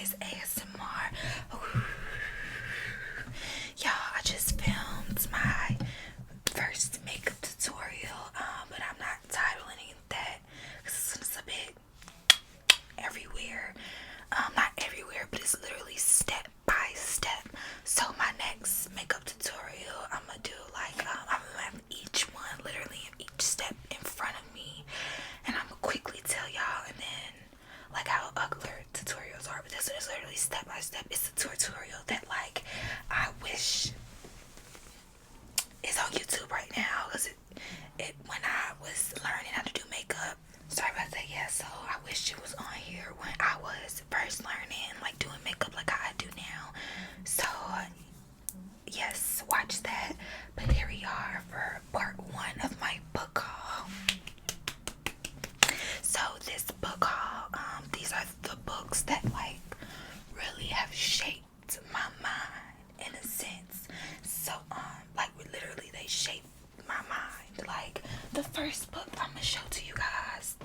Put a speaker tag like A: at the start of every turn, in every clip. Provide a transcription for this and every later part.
A: is ASMR. Y'all, I just filmed my first makeup tutorial, but I'm not titling that because it's a bit everywhere. Not everywhere, but it's literally step by step. So my next makeup tutorial, I'm gonna do like I'm gonna have each one literally in each step in front of me, and I'm gonna quickly tell y'all, and then like how other tutorials are, but this is literally step by step. It's a tutorial that like I wish is on YouTube right now, because it when I was learning how to do makeup. Sorry about that. Yeah, so I wish it was on here when I was first learning, like doing makeup like I do now. So yes, watch that. But here we are for part 1 of my book haul. So this book haul, these are the books that like really have shaped my mind in a sense. So like literally they shaped my mind. Like the first book I'm gonna show to you guys.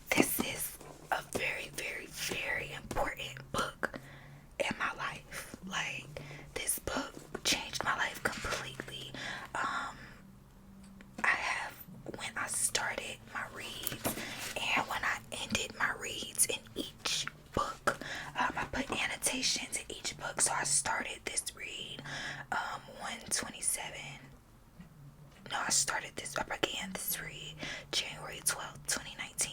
A: This is a very, very, very important book in my life. Like this book changed my life completely. I have, when I started my reads and when I ended my reads in each book, I put annotations in each book. So I started this read 127. No, I began this read January 12th, 2019,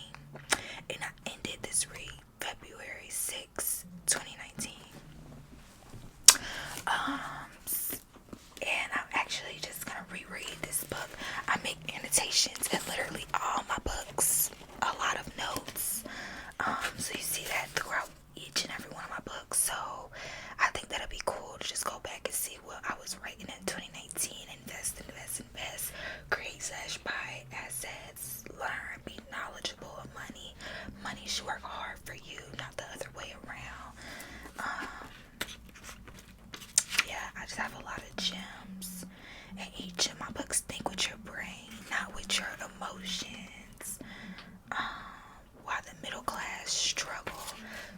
A: and I ended this read February 6th, 2019. And I'm actually just gonna reread this book. I make annotations in literally all my books, a lot of notes. So you see that throughout each and every one of my books. So I think that'd be cool to just go back and see what I was writing in 2019. Invest, create/buy assets, learn, be knowledgeable of money. Money should work hard for you, not the other way around. Yeah, I just have a lot of gems in each of my books. Think with your brain, not with your emotions. Why the middle class struggle.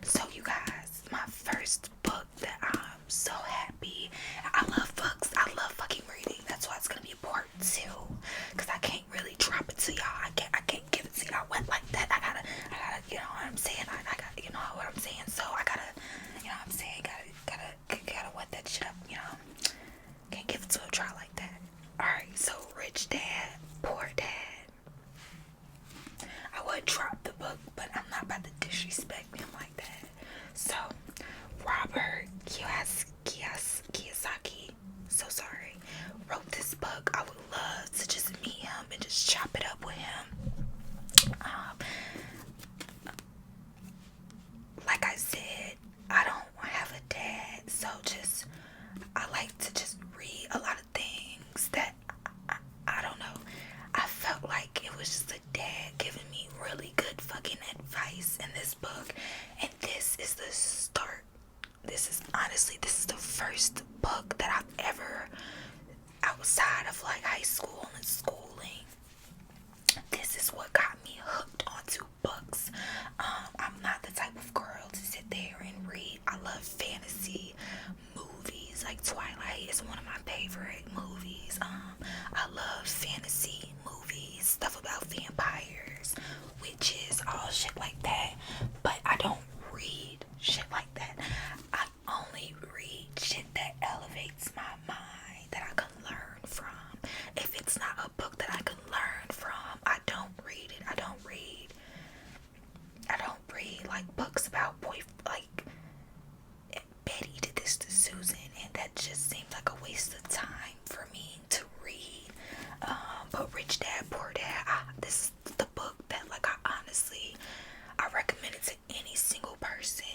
A: So you guys, my first book that I'm so happy. I love books. I love fucking reading. That's why it's gonna be a part 2. Cause I can't really drop it to y'all. I can't give it to y'all wet like that. I gotta, you know what I'm saying? I gotta, you know what I'm saying? So I gotta, you know what I'm saying? Gotta wet that shit up, you know? Can't give it to a dry like that. Alright, so Rich Dad, Poor Dad. I would drop the book, but I'm not about to disrespect him like that. So, Robert Kiyosaki, so sorry, wrote this book. I would love to just meet him and just chop it up with him. Like I said, I don't have a dad, so I like to just read a lot of things that I don't know. I felt like it was just a dad giving me really good fucking advice in this book, and this is the start. This is the first book that I've ever, outside of like high school and schooling, this is what got me hooked onto books. I'm not the type of girl to sit there and read. I love fantasy movies. Like Twilight is one of my favorite movies. I love fantasy movies, stuff about vampires, witches, all shit like that. But I don't read shit like that. I only read shit that elevates my mind, that I can learn from. If it's not a book that I can learn from, I don't read it. I don't read like books about like Betty did this to Susan, and that just seemed like a waste of time for me to read. But Rich Dad, Poor Dad, this is the book that like I recommend it to any single person.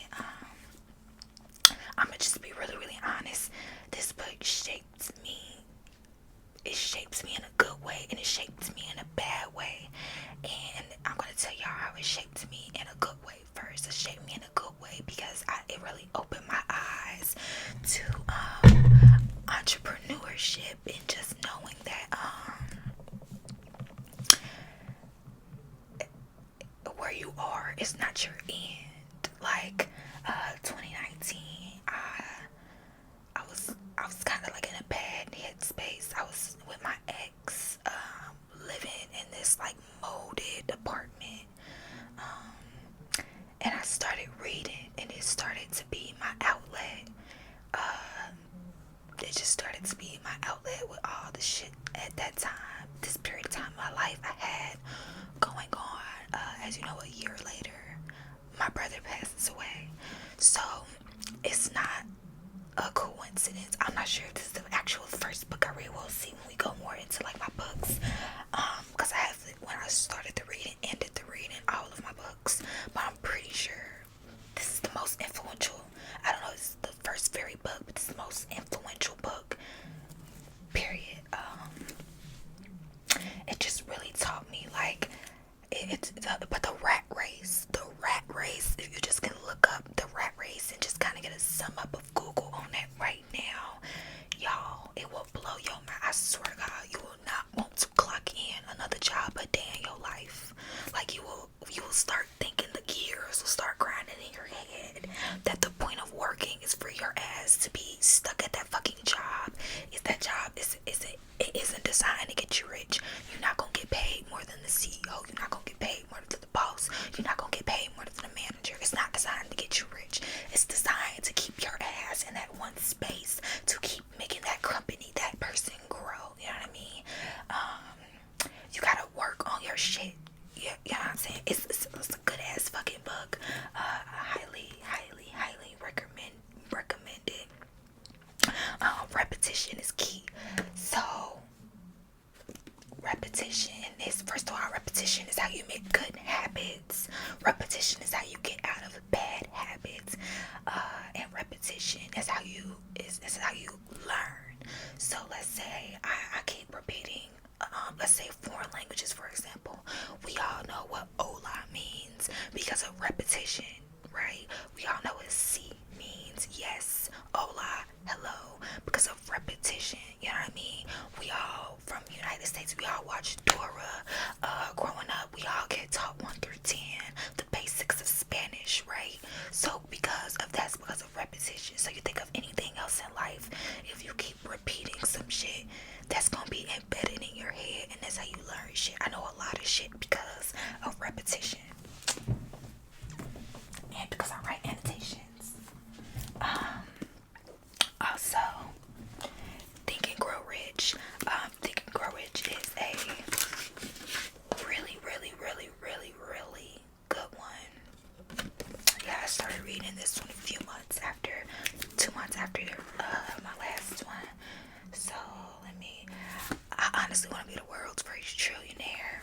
A: I'm gonna just be really, really honest. This book shaped me. It shapes me in a good way, and it shaped me in a bad way. And I'm gonna tell y'all how it shaped me in a good way first. It shaped me in a good way because it really opened my eyes to entrepreneurship, and just knowing that where you are is not your end. like 2019. I was kind of like in a bad headspace. I was with my ex, living in this like molded apartment, and I started reading, and it started to be my outlet. It just started to be my outlet with all the shit at that time, this period of time in my life I had going on. As you know, a year later, my brother passes away. So it's not a coincidence. I'm not sure if this is the actual first book I read. We'll see when we go more into like my books. Because I have, when I started the reading, ended the reading all of my books. But I'm pretty sure this is the most influential. I don't know, it's the first very book, but it's the most influential book. Period. It just really taught me like but the rat race, if you just can look up the rat race and just kind of get a sum up of Google on that right now, y'all, it will blow your mind. I swear to God, you will not want to clock in another job a day in your life. Like you will start thinking, the gears will start grinding in your head that the point of working is for your ass to be stuck at that fucking job. Is that job it isn't designed to get you rich. You're not gonna get paid more than the CEO. You're not gonna get paid more than the boss. You're not gonna get paid more than the manager. It's not designed to get you rich. It's designed to keep your ass in that one space, to keep making that company, that person grow. You know what I mean? You gotta work on your shit. Yeah, you know what I'm saying? It's a good ass fucking book. Highly recommend it. Repetition is key. So repetition is, first of all, repetition is how you make good habits. Repetition is how you get out of bad habits. And repetition is how you learn. So let's say I keep repeating, let's say foreign languages, for example. We all know what hola means because of repetition, right? We all know what si means, yes, hola, hello, because of repetition. You know what I mean? We all, from the United States, we all watch Dora. Growing up, we all get taught 1 through 10, the basics of Spanish, right? So because of repetition. So you think of anything else in life, if you keep repeating some shit, that's gonna be embedded in your head, and that's how you learn shit. I know a lot of shit because of repetition, and because I write annotations. Also, Think and Grow Rich. Think and Grow Rich is a really good one. Yeah, I started reading this one a few months after, 2 months after my last one. So I honestly want to be the world's first trillionaire.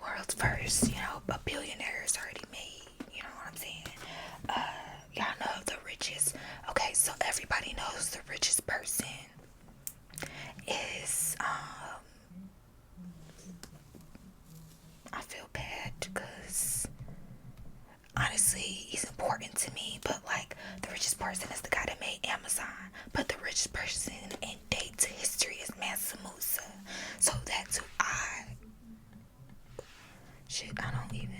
A: World's first, a billionaire is already made. You know what I'm saying? Y'all know the richest. Okay, so everybody knows the richest person is, I feel bad because honestly, he's important to me, but like the richest person is the guy that made Amazon. But the richest person in date to history is Mansa Musa. So that's who I don't even.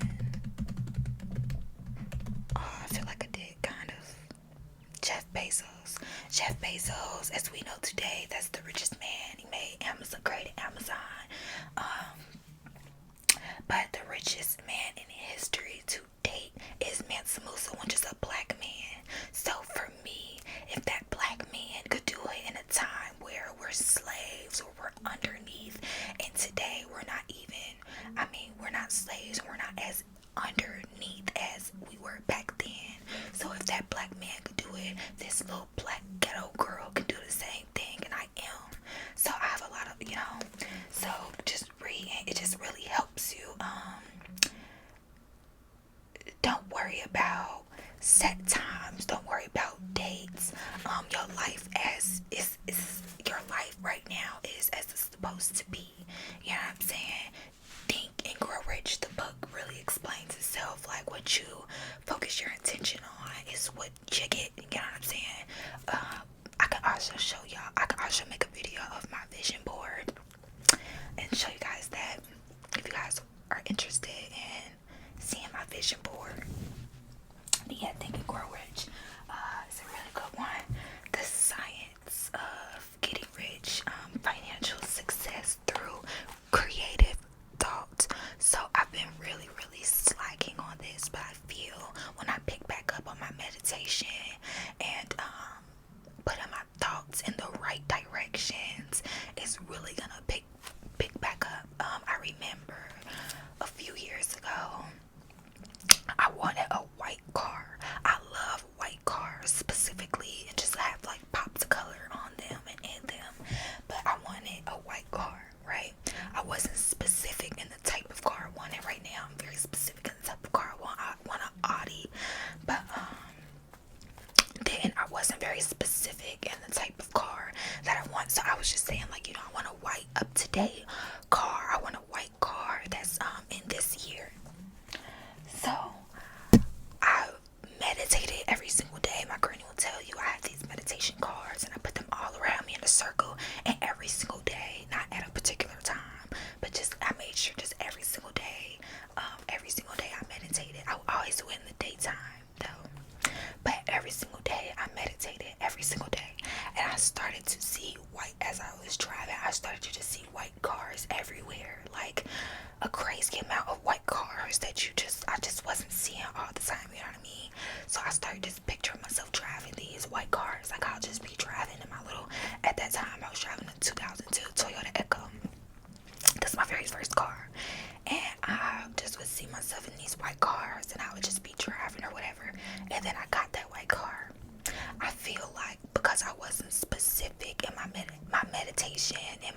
A: Oh, I feel like I did kind of. Jeff Bezos. Jeff Bezos, as we know today, that's the richest man. He made Amazon, created Amazon. But the richest man in history to date is Mansa Musa, which is a black man. So for me, if that black man could do it in a time where we're slaves or we're underneath, and today we're not slaves, and we're not as underneath as we were back then. So if that black man could do it, this little black ghetto girl can do the same thing, and I am. So I have a lot of, so just reading, it just really helps you. Don't worry about set times. Don't worry about dates. Your life is your life right now is as it's supposed to be. You know what I'm saying? Think and Grow Rich, the book really explains itself. Like what you focus your attention on is what you get. You know what I'm saying? I can also show y'all. I can also make a video of my vision board and show you guys that if you guys are interested in seeing my vision board. Yeah,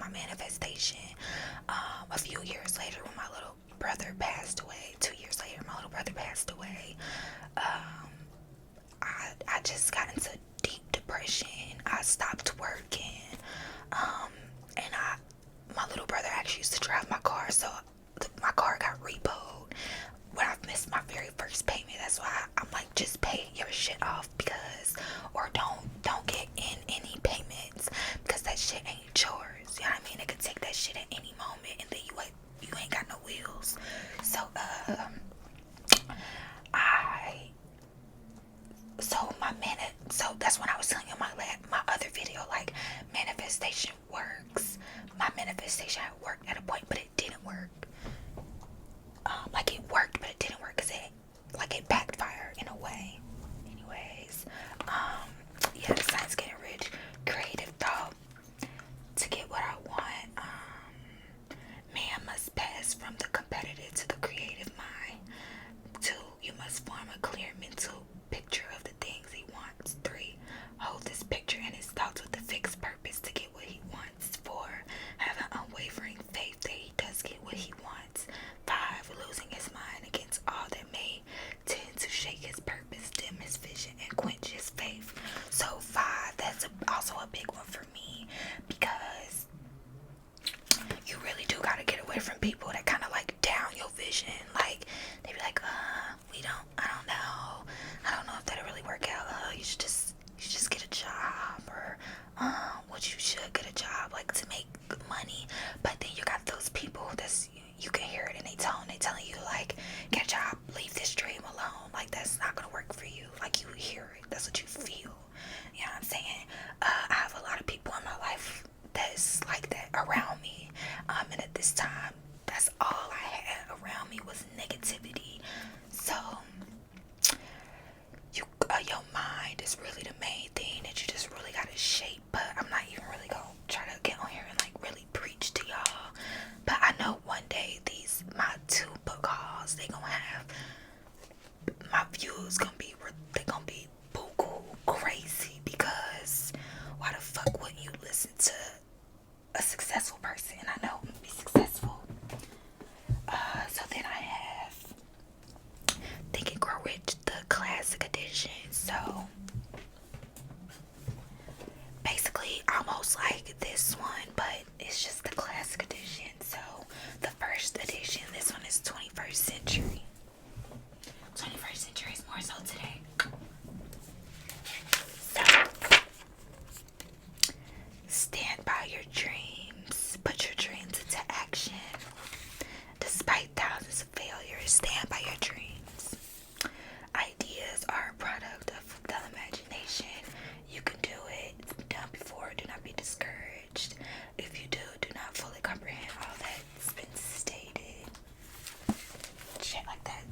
A: my manifestation. A few years later, when my little brother passed away, 2 years later, my little brother passed away. I just got into deep depression. I stopped working. And my little brother actually used to drive my car, so my car got repoed when I missed my very first payment. That's why I'm like, just pay your shit off, because, or don't get in any payments, because that shit ain't yours. You know what I mean? They could take that shit at any moment, and then you ain't got no wheels. So so that's when I was telling you my other video, like, manifestation works. My manifestation had worked at a point, but it didn't work. Like, it worked, but it didn't work, because it backfired in a way. Anyways, yeah, the science getting rich, creative thought. To get what I want, man must pass from the competitive to the creative mind. 2, you must form a clear mental picture of the things he wants. 3, hold this picture and his thoughts with a fixed purpose to get what he wants. 4, have an unwavering faith that he does get what he wants. 5, losing his mind against all that may tend to shake his purpose, dim his vision, and quench his faith. So 5, that's also a big one for me, because you really do gotta get away from people that kind of like down your vision. Like, they be like, I don't know if that'll really work out. You should just get a job, or you should get a job, like, to make money. But then you got those people that's, you can hear it in their tone. They telling you, like, get a job, leave this dream alone. Like, that's not gonna work for you. Like, you hear it. That's what you feel. You know what I'm saying? I have a lot of people in my life that's like that around me. And at this time, that's all I had around me was negativity. So, your mind is really the main thing that you just really gotta shape. But I'm not even really gonna try to get on here and like really preach to y'all. But I know one day my 2 book hauls, they gonna have, my views gonna be buku crazy, because why the fuck wouldn't you listen to a successful person? And I know I'm gonna be successful. So then I have Think and Grow Rich, the classic edition. So basically almost like this one, but it's just the classic edition. So the first edition, this one is 21st century. 21st century is more so today. So, stand by your dreams. Put your dreams into action. Despite thousands of failures, stand by your dreams. Ideas are a product of the imagination. You can do it. It's been done before. Do not be discouraged. If you do not fully comprehend all that's been stated. Shit like that.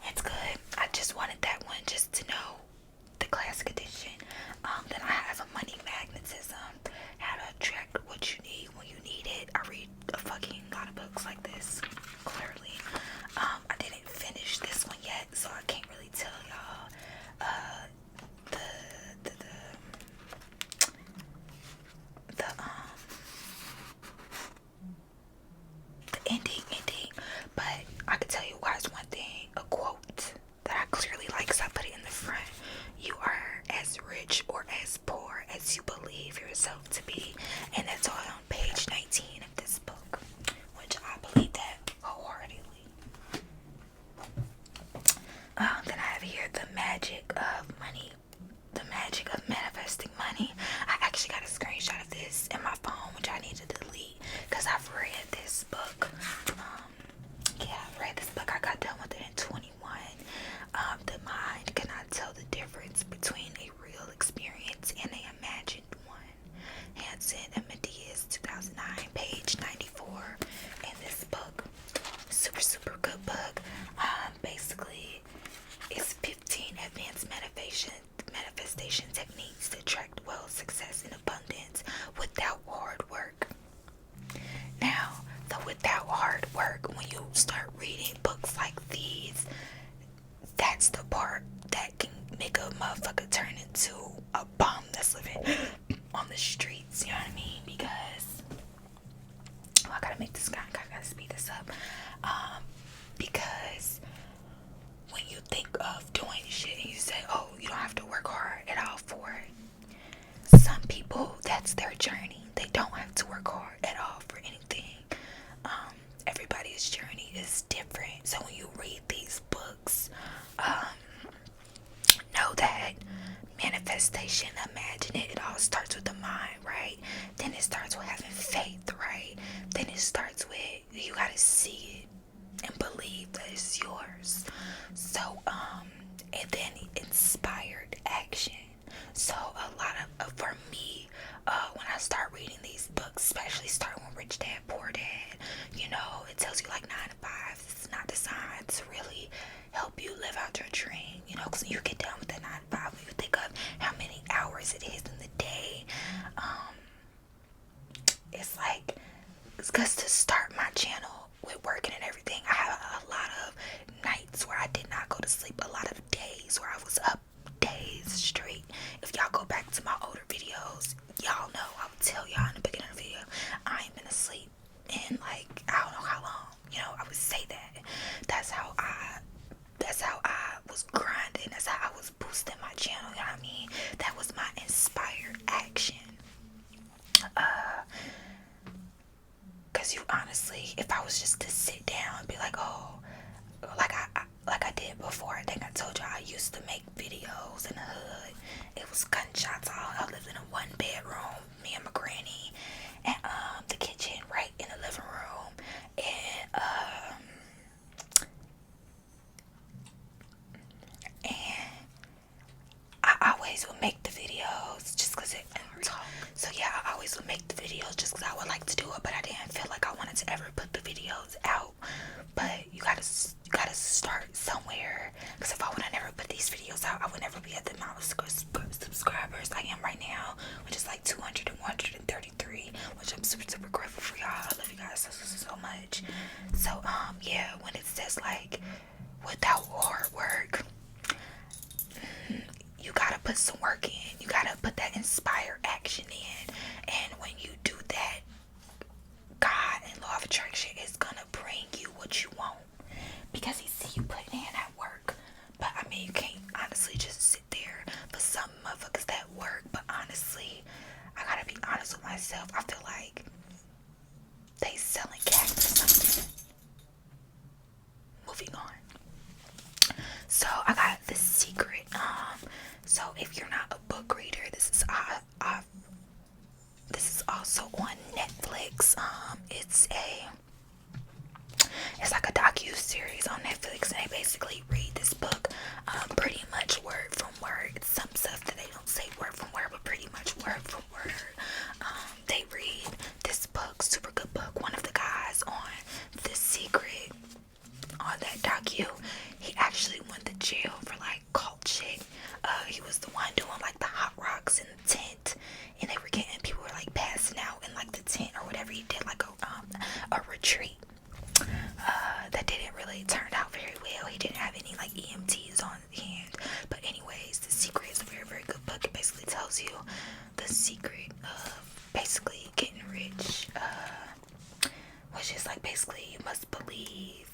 A: It's good. I just wanted that one just to know the classic edition. Then I have a money magnetism, how to attract what you need when you need it. I read a fucking lot of books like this, clearly. I didn't finish this one yet, so I can't really tell y'all the ending, but I can tell you guys one thing, a quote that I clearly like, so I put it in the front. You are as rich or as poor as you believe yourself to be. And that's all on page 19 of this book, which I believe that wholeheartedly. Then I have here the magic of money, the magic of manifesting money. I actually got a screenshot of this in my phone, which I need to delete, because I've read this book. I've read this book. I got done with it in 21. The mind cannot tell the difference between a real experience and an imagined one. Hanson and Medias, 2009, page 94 in this book. Super good book. Basically, it's 15 advanced manifestation techniques to attract wealth, success, and abundance without hard work. Now, without hard work, when you start reading books like these, that's the part that can make a motherfucker turn into a bum that's living on the streets, you know what I mean? Because make this kind of, I gotta speed this up. Because when you think of doing shit and you say, oh, you don't have to work hard at all for it. Some people, that's their journey. They don't have to work hard at all for anything. Everybody's journey is different. So when you read these books, know that manifestation, imagine it, it all starts with the mind, right? Then it starts with having faith, right? Then it starts with, you gotta see it and believe that it's yours. So, and then inspired action. So a lot of, for me, when I start reading these books, especially starting with Rich Dad, Poor Dad, you know, it tells you like 9 to 5. It's not designed to really help you live out your dream, you know, because when you get down with that 9 to 5, when you think of how many hours it is in the day, it's like, because to start my channel with working and everything, I have a lot of nights where I did not go to sleep, a lot of days where I was up days straight. If y'all go back to my older videos, y'all know I would tell y'all in the beginning of the video, I ain't been asleep in like, I don't know how long, you know, I would say that. That's how I was grinding, that's how I was boosting my channel, you know what I mean? That was my inspired action. Cause you honestly, if I was just to sit down and be like, oh, like I did before, I think I told you I used to make videos in the hood. It was gunshots all. I lived in a 1-bedroom, me and my granny, and the kitchen right in the living room, and I always would make the videos just because it and talk. So yeah, I always would make the videos just because I would like to do it, but I didn't feel like I wanted to ever put the videos out. But you gotta start somewhere, because if I would have never put these videos out, I would never be at the amount of subscribers I am right now, which is like 200 and 133, which I'm super grateful for y'all. I love you guys so much. So yeah, when it says like without hard work, you gotta put some work in. You gotta put that inspired action in, and when you do that, God and law of attraction is gonna bring you what you want, because he see you putting in that work. But I mean, you can't honestly just sit there. For some motherfuckers that work, but honestly, I gotta be honest with myself, I feel like they selling cat or something. Moving on. So I got The Secret. So if you're not a book reader, this is also on Netflix. It's like a docu-series on Netflix, and they basically read this book pretty much word from word. It's some stuff that they don't say word from word, but pretty much word from word. They read this book, super good book. One of the guys on The Secret, on that docu, he actually went to jail for like cult shit. He was the one doing like the hot rocks in the tent, and they were getting, people were like passing out in like the tent or whatever. He did like a retreat that didn't really turn out very well. He didn't have any like EMTs on hand. But anyways, The Secret is a very, very good book. It basically tells you the secret of basically getting rich, which is like basically you must believe,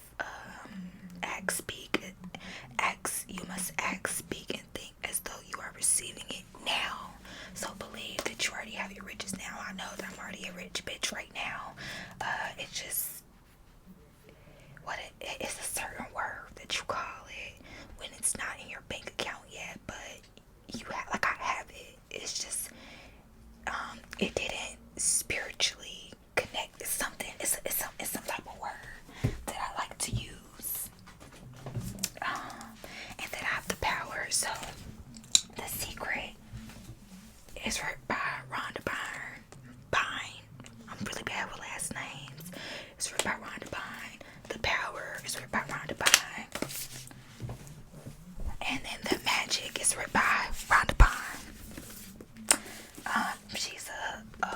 A: you must act, speak, and think as though you are receiving it now. So believe that you already have your riches now. I know that I'm already a rich bitch right now. It's just it's a certain word that you call it when it's not in your bank account yet, but you have, like I have it. It's just it didn't spiritually connect. It's something. It's some type of word that I like to use, and that I have the power. So The Secret is written by Rhonda Byrne. I'm really bad with last names. It's written by Rhonda Byrne. The Power is written by Rhonda Byrne. And then The Magic is written by Rhonda Byrne. She's a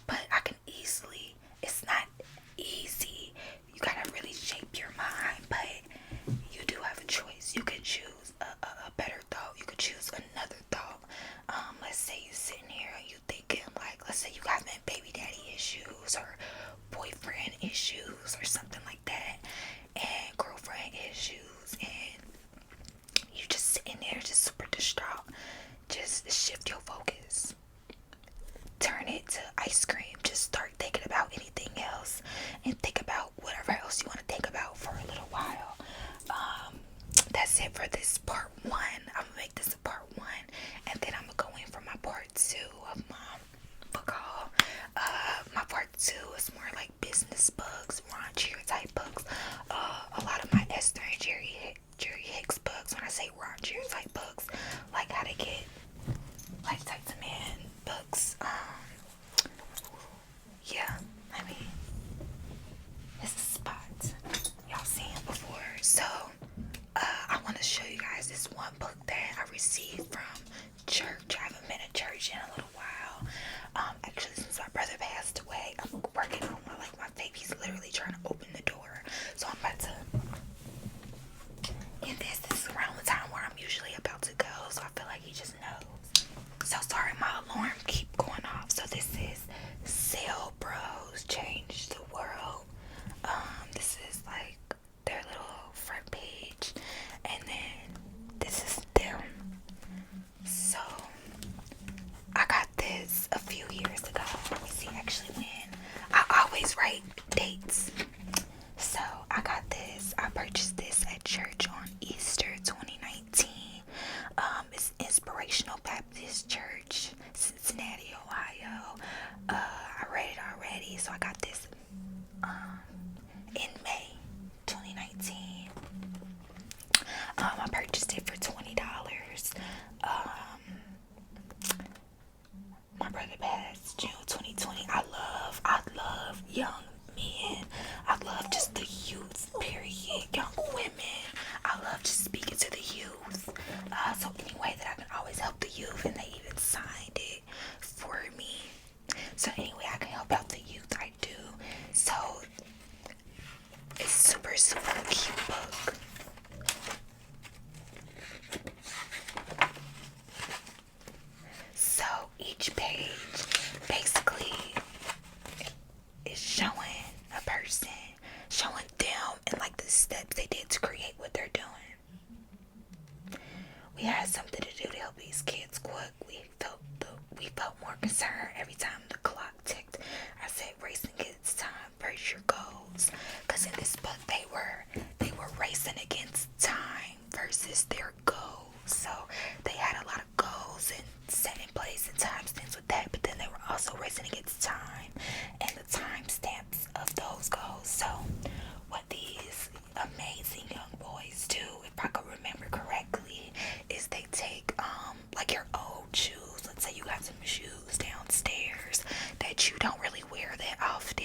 A: but I can easily, it's not easy. You gotta really shape your mind, but you do have a choice. You could choose a better thought. You could choose another thought. Let's say you're sitting here and you thinking, like, let's say you having baby daddy issues or boyfriend issues or something like that, and girlfriend issues, and you just sitting there just super distraught. Just shift your focus. Turn it to ice cream. Just start thinking about anything else and think about whatever else you want to think about for a little while. That's it for this part 1. I'm gonna make this a part 1, and then I'm gonna go in for my part 2 of my book haul. My part 2 is more like business books, raunchier type books. A lot of my Esther and Jerry Hicks books, when I say raunchier type books, like how to get like types of man books. Yeah, I mean, it's a spot. Y'all seen it before. So, I want to show you guys this one book that I received from church. I haven't been to church in a little while. Actually, since my brother passed away, I'm working on my baby's literally trying to open the door. So I'm about to end this. This is around the time where I'm usually about to go. So I feel like he just knows. So sorry, my alarm keep going off. So this is Sale Bros Change the World. This is like their little front page, and then this is them. So I got this a few years ago. Let me see actually when. I always write dates. So I got this. I purchased this at church on Easter 2019. It's Inspirational Baptist Church, Cincinnati, Ohio. I read it already, so I got this in May 2019. I purchased it for $20. My brother passed June 2020. I love young men. I love just the youth, period. Young women. I love just speaking to the youth. So any way that I can always help the youth, and they even signed it for me. So anyway, I can help out the youth, I do. So it's super, super cute book. So each page basically is showing a person, showing them and like the steps they did to create what they're doing. We had something to do to help these kids quick. We felt more concerned every time the clock ticked. I said, racing against time versus your goals. Because in this book, they were racing against time versus their goals. So they had a lot of goals and set in place and time stamps with that. But then they were also racing against time and the time stamps of those goals. So what these amazing young boys do, if I could remember correctly, is they take like your old shoes. Let's say you got some shoes downstairs that you don't really wear that often.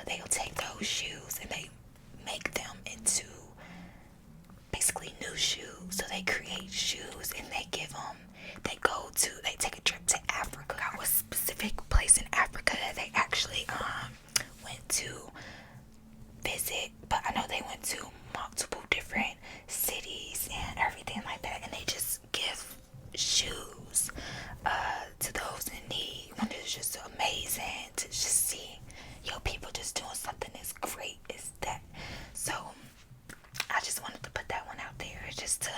A: They'll take those shoes and they make them into basically new shoes. So they create shoes and they take a trip to Africa. Got a specific place in Africa that they actually went to visit, but I know they went to multiple different cities and everything like that, and they just give shoes to those in need. And it's just amazing to just see people just doing something as great as that. So I just wanted to put that one out there just to